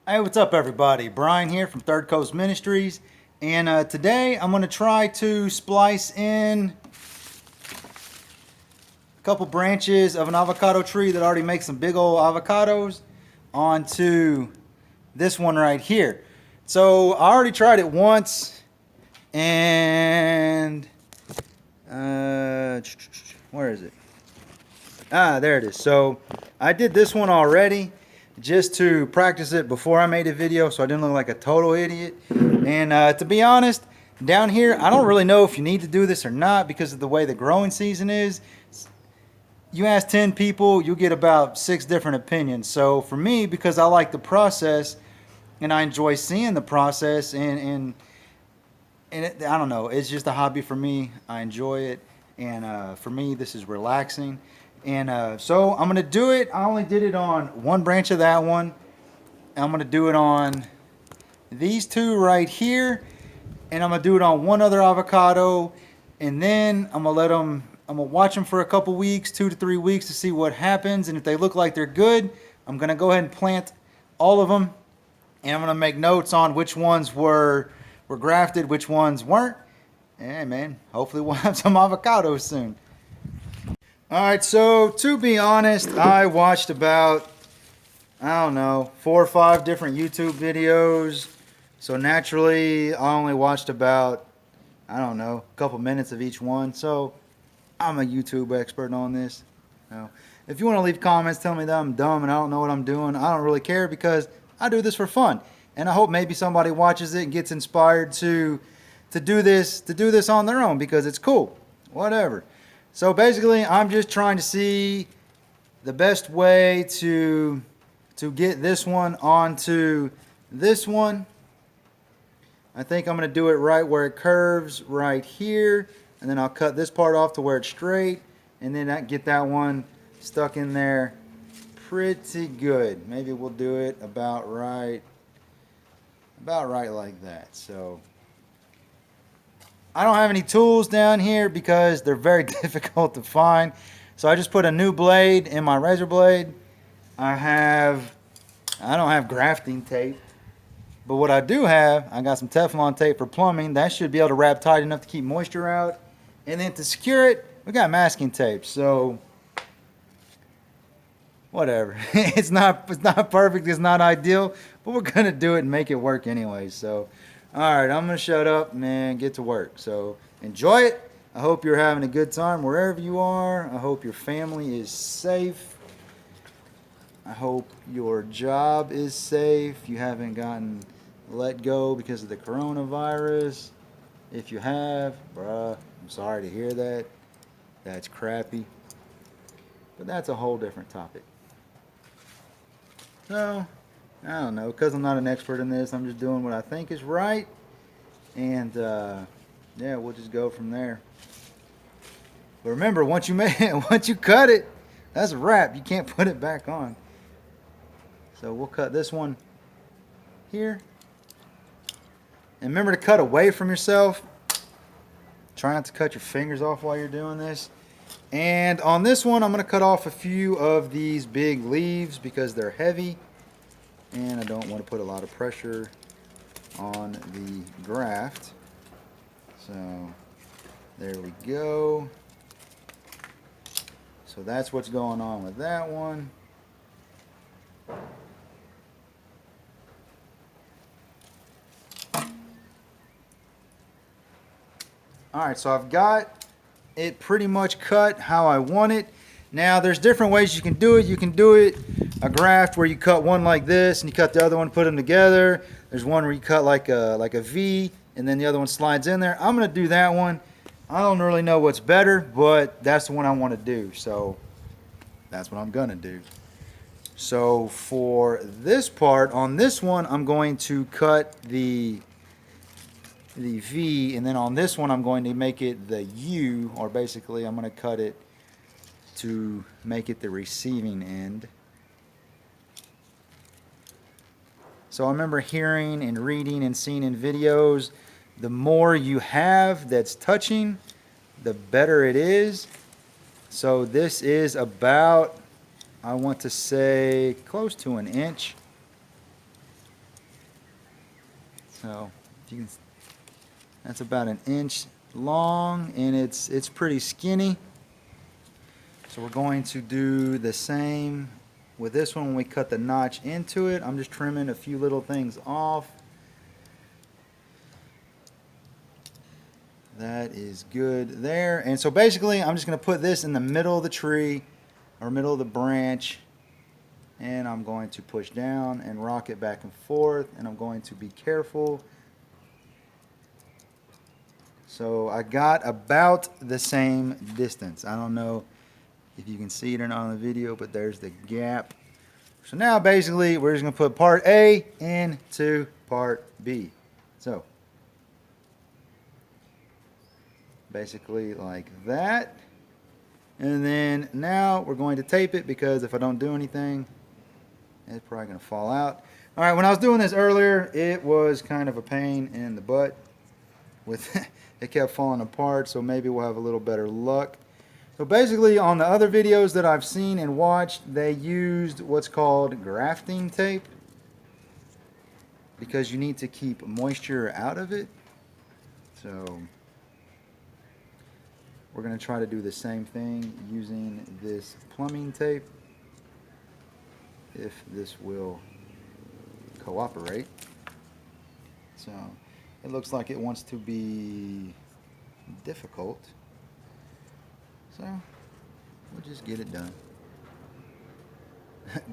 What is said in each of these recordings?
Hey, what's up, everybody? Brian here from Third Coast Ministries, and today I'm going to try to splice in a couple branches of an avocado tree that already makes some big old avocados onto this one right here. So I already tried it once, and where is it? Ah, there it is. So I did this one already just to practice it before I made a video so I didn't look like a total idiot. And to be honest, down here, I don't really know if you need to do this or not because of the way the growing season is. You ask 10 people, you'll get about 6 different opinions. So for me, because I like the process and I enjoy seeing the process I don't know, it's just a hobby for me. I enjoy it. And for me, this is relaxing. And so I'm going to do it. I only did it on one branch of that one. I'm going to do it on these two right here. And I'm going to do it on one other avocado. And then I'm going to watch them for a couple weeks, 2 to 3 weeks to see what happens. And if they look like they're good, I'm going to go ahead and plant all of them. And I'm going to make notes on which ones were grafted, which ones weren't. And man, hopefully we'll have some avocados soon. Alright, so to be honest, I watched about, I don't know, 4 or 5 different YouTube videos. So naturally, I only watched about, I don't know, a couple minutes of each one. So I'm a YouTube expert on this. So, if you want to leave comments, tell me that I'm dumb and I don't know what I'm doing. I don't really care because I do this for fun. And I hope maybe somebody watches it and gets inspired to do this on their own because it's cool. Whatever. So basically, I'm just trying to see the best way to get this one onto this one. I think I'm going to do it right where it curves right here. And then I'll cut this part off to where it's straight. And then I get that one stuck in there pretty good. Maybe we'll do it about right like that. So I don't have any tools down here because they're very difficult to find. So I just put a new blade in my razor blade. I don't have grafting tape. But what I do have, I got some Teflon tape for plumbing. That should be able to wrap tight enough to keep moisture out. And then to secure it, we got masking tape. So whatever. It's not perfect, it's not ideal, but we're gonna do it and make it work anyway. So alright, I'm gonna shut up and get to work. So enjoy it. I hope you're having a good time wherever you are. I hope your family is safe. I hope your job is safe. You haven't gotten let go because of the coronavirus. If you have, bruh, I'm sorry to hear that. That's crappy. But that's a whole different topic. So, I don't know, because I'm not an expert in this, I'm just doing what I think is right. And, yeah, we'll just go from there. But remember, once you cut it, that's a wrap. You can't put it back on. So we'll cut this one here. And remember to cut away from yourself. Try not to cut your fingers off while you're doing this. And on this one, I'm going to cut off a few of these big leaves because they're heavy. And I don't want to put a lot of pressure on the graft. So there we go. So that's what's going on with that one. Alright, so I've got it pretty much cut how I want it. Now there's different ways you can do it. You can do it a graft where you cut one like this and you cut the other one, put them together. There's one where you cut like a V and then the other one slides in there. I'm going to do that one. I don't really know what's better, but that's the one I want to do. So that's what I'm going to do. So for this part, on this one, I'm going to cut the V, and then on this one I'm going to make it the U, or basically I'm going to cut it to make it the receiving end. So I remember hearing and reading and seeing in videos, the more you have that's touching, the better it is. So this is about, I want to say, close to an inch. So if you can, that's about an inch long, and it's pretty skinny. So we're going to do the same with this one when we cut the notch into it. I'm just trimming a few little things off. That is good there. And so basically I'm just going to put this in the middle of the tree or middle of the branch, and I'm going to push down and rock it back and forth, and I'm going to be careful. So I got about the same distance. I don't know if you can see it or not on the video, but there's the gap. So now basically we're just going to put part A into part B. So basically like that. And then now we're going to tape it, because if I don't do anything, it's probably going to fall out. All right, when I was doing this earlier, it was kind of a pain in the butt. With it kept falling apart, so maybe we'll have a little better luck. So basically on the other videos that I've seen and watched, they used what's called grafting tape, because you need to keep moisture out of it. So we're going to try to do the same thing using this plumbing tape, if this will cooperate. So it looks like it wants to be difficult. So we'll just get it done.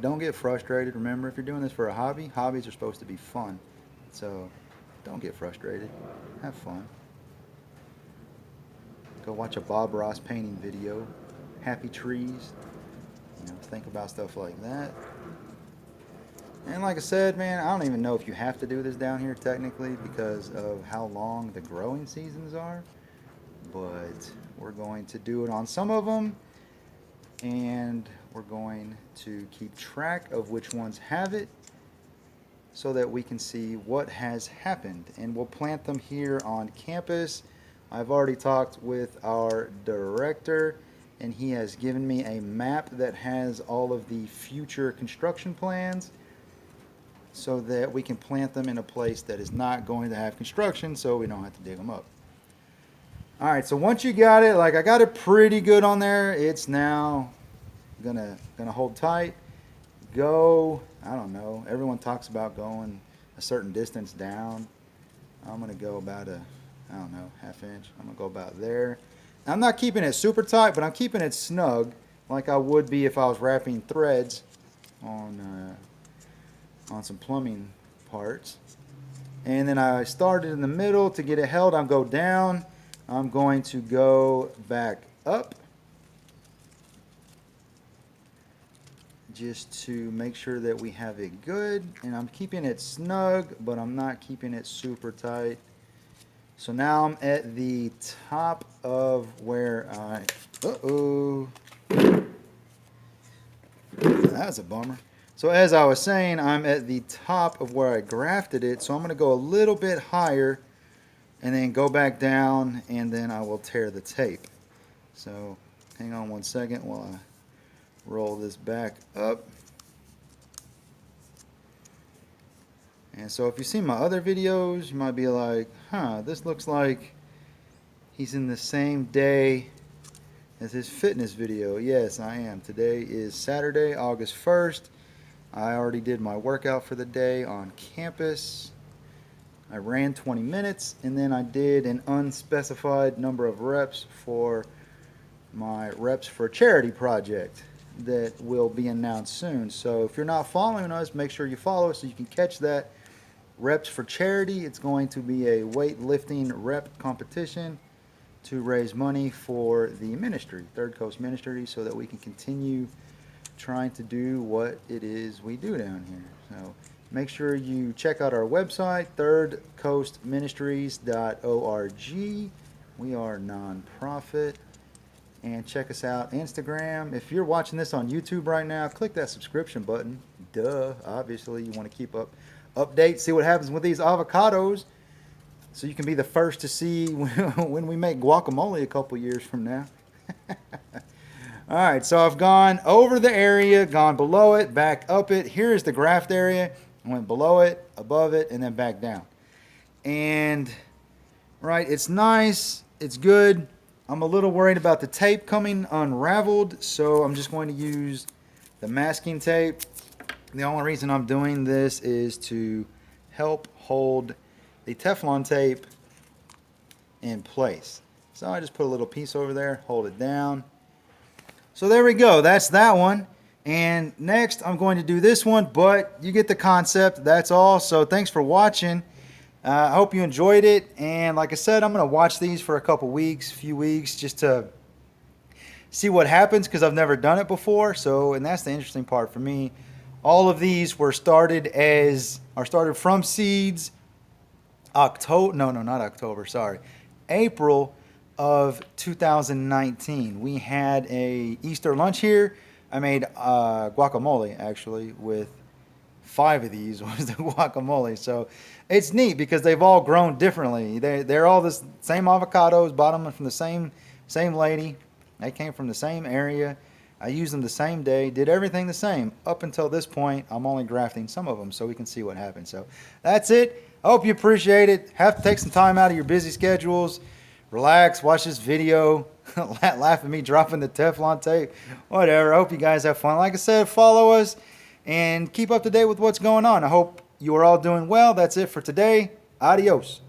Don't get frustrated. Remember, if you're doing this for a hobby, hobbies are supposed to be fun. So don't get frustrated. Have fun. Go watch a Bob Ross painting video. Happy trees. You know, think about stuff like that. And like I said, man, I don't even know if you have to do this down here technically, because of how long the growing seasons are. But we're going to do it on some of them, and we're going to keep track of which ones have it, so that we can see what has happened. And we'll plant them here on campus. I've already talked with our director, and he has given me a map that has all of the future construction plans, so that we can plant them in a place that is not going to have construction, so we don't have to dig them up. All right, so once you got it, like I got it pretty good on there, it's now gonna hold tight. Go, I don't know, everyone talks about going a certain distance down. I'm gonna go about I don't know, ½ inch. I'm gonna go about there. I'm not keeping it super tight, but I'm keeping it snug, like I would be if I was wrapping threads on some plumbing parts. And then I started in the middle. To get it held, I'll go down. I'm going to go back up, just to make sure that we have it good. And I'm keeping it snug, but I'm not keeping it super tight. So now I'm at the top of where I, that's a bummer. So as I was saying, I'm at the top of where I grafted it. So I'm going to go a little bit higher and then go back down, and then I will tear the tape. So hang on one second while I roll this back up. And so if you see my other videos, you might be like, huh, this looks like he's in the same day as his fitness video. Yes, I am. Today is Saturday, August 1st. I already did my workout for the day on campus. I ran 20 minutes, and then I did an unspecified number of reps for my reps for charity project that will be announced soon. So if you're not following us, make sure you follow so you can catch that. Reps for charity, it's going to be a weightlifting rep competition to raise money for the ministry, Third Coast Ministry, so that we can continue trying to do what it is we do down here. So make sure you check out our website, thirdcoastministries.org. We are nonprofit. And check us out Instagram. If you're watching this on YouTube right now, click that subscription button. Duh, obviously you want to keep updates, see what happens with these avocados, so you can be the first to see when we make guacamole a couple years from now. All right, so I've gone over the area, gone below it, back up it. Here is the graft area. I went below it, above it, and then back down. And right, it's nice, it's good. I'm a little worried about the tape coming unraveled, so I'm just going to use the masking tape. The only reason I'm doing this is to help hold the Teflon tape in place. So I just put a little piece over there, hold it down. So there we go, that's that one. And next I'm going to do this one, but you get the concept, that's all. So thanks for watching. I hope you enjoyed it. And like I said, I'm going to watch these for a few weeks, just to see what happens, because I've never done it before. So, and that's the interesting part for me. All of these were started from seeds April of 2019. We had a Easter lunch here. I made guacamole actually with 5 of these was the guacamole. So it's neat because they've all grown differently. They're all the same avocados, bought them from the same lady. They came from the same area. I used them the same day, did everything the same. Up until this point, I'm only grafting some of them so we can see what happens. So that's it. I hope you appreciate it. Have to take some time out of your busy schedules. Relax, watch this video, laugh at me dropping the Teflon tape, whatever. I hope you guys have fun. Like I said, follow us and keep up to date with what's going on. I hope you are all doing well. That's it for today. Adios.